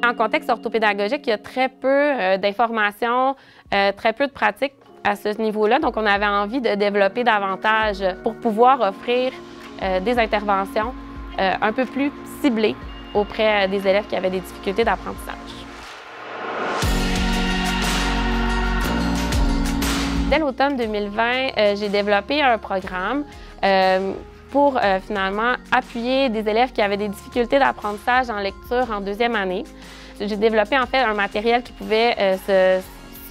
En contexte orthopédagogique, il y a très peu d'informations, très peu de pratiques à ce niveau-là. Donc, on avait envie de développer davantage pour pouvoir offrir des interventions un peu plus ciblées auprès des élèves qui avaient des difficultés d'apprentissage. Dès l'automne 2020, j'ai développé un programme pour finalement appuyer des élèves qui avaient des difficultés d'apprentissage en lecture en deuxième année. J'ai développé en fait un matériel qui pouvait se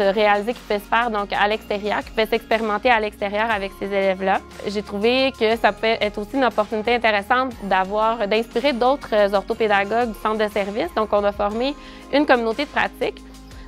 réaliser, qui pouvait se faire donc à l'extérieur, qui pouvait s'expérimenter à l'extérieur avec ces élèves-là. J'ai trouvé que ça pouvait être aussi une opportunité intéressante d'inspirer d'autres orthopédagogues du centre de service. Donc, on a formé une communauté de pratique,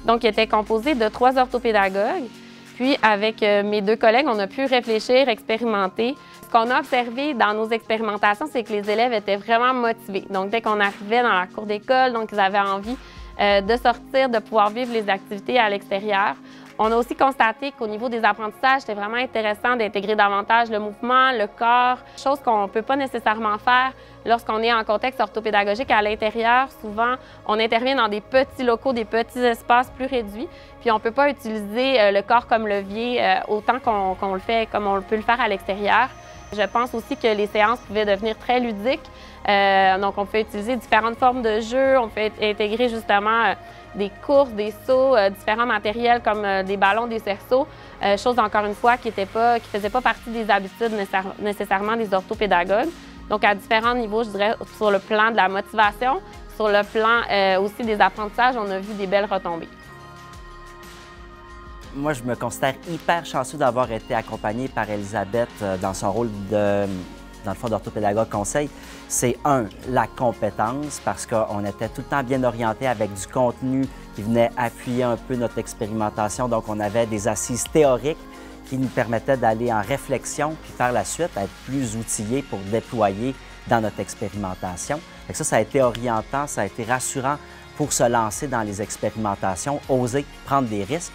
donc qui était composée de 3 orthopédagogues. Puis, avec mes 2 collègues, on a pu réfléchir, expérimenter. Ce qu'on a observé dans nos expérimentations, c'est que les élèves étaient vraiment motivés. Donc, dès qu'on arrivait dans la cour d'école, donc ils avaient envie de sortir, de pouvoir vivre les activités à l'extérieur. On a aussi constaté qu'au niveau des apprentissages, c'était vraiment intéressant d'intégrer davantage le mouvement, le corps, chose qu'on ne peut pas nécessairement faire lorsqu'on est en contexte orthopédagogique à l'intérieur. Souvent, on intervient dans des petits locaux, des petits espaces plus réduits, puis on ne peut pas utiliser le corps comme levier autant qu'on le fait, comme on peut le faire à l'extérieur. Je pense aussi que les séances pouvaient devenir très ludiques. Donc, on peut utiliser différentes formes de jeux, on peut intégrer justement des courses, des sauts, différents matériels comme des ballons, des cerceaux, chose encore une fois qui ne faisait pas partie des habitudes nécessairement des orthopédagogues. Donc, à différents niveaux, je dirais, sur le plan de la motivation, sur le plan aussi des apprentissages, on a vu des belles retombées. Moi, je me considère hyper chanceux d'avoir été accompagné par Elisabeth dans son rôle dans le fond d'orthopédagogue conseil. C'est la compétence, parce qu'on était tout le temps bien orienté avec du contenu qui venait appuyer un peu notre expérimentation. Donc, on avait des assises théoriques qui nous permettaient d'aller en réflexion, puis par la suite, être plus outillés pour déployer dans notre expérimentation. Fait que ça a été orientant, ça a été rassurant pour se lancer dans les expérimentations, oser prendre des risques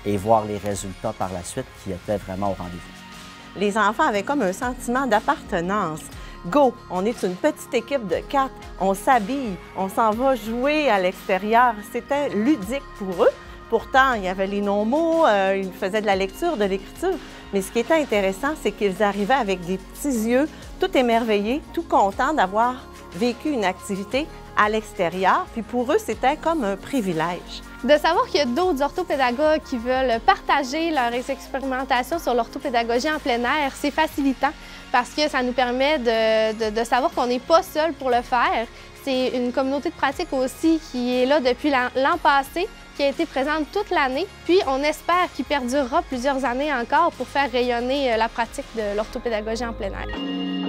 et voir les résultats par la suite qui étaient vraiment au rendez-vous. Les enfants avaient comme un sentiment d'appartenance. Go! On est une petite équipe de 4, on s'habille, on s'en va jouer à l'extérieur. C'était ludique pour eux. Pourtant, il y avait les non-mots, ils faisaient de la lecture, de l'écriture. Mais ce qui était intéressant, c'est qu'ils arrivaient avec des petits yeux, tout émerveillés, tout contents d'avoir vécu une activité à l'extérieur. Puis pour eux, c'était comme un privilège. De savoir qu'il y a d'autres orthopédagogues qui veulent partager leurs expérimentations sur l'orthopédagogie en plein air, c'est facilitant parce que ça nous permet de savoir qu'on n'est pas seul pour le faire. C'est une communauté de pratique aussi qui est là depuis l'an passé, qui a été présente toute l'année. Puis on espère qu'il perdurera plusieurs années encore pour faire rayonner la pratique de l'orthopédagogie en plein air.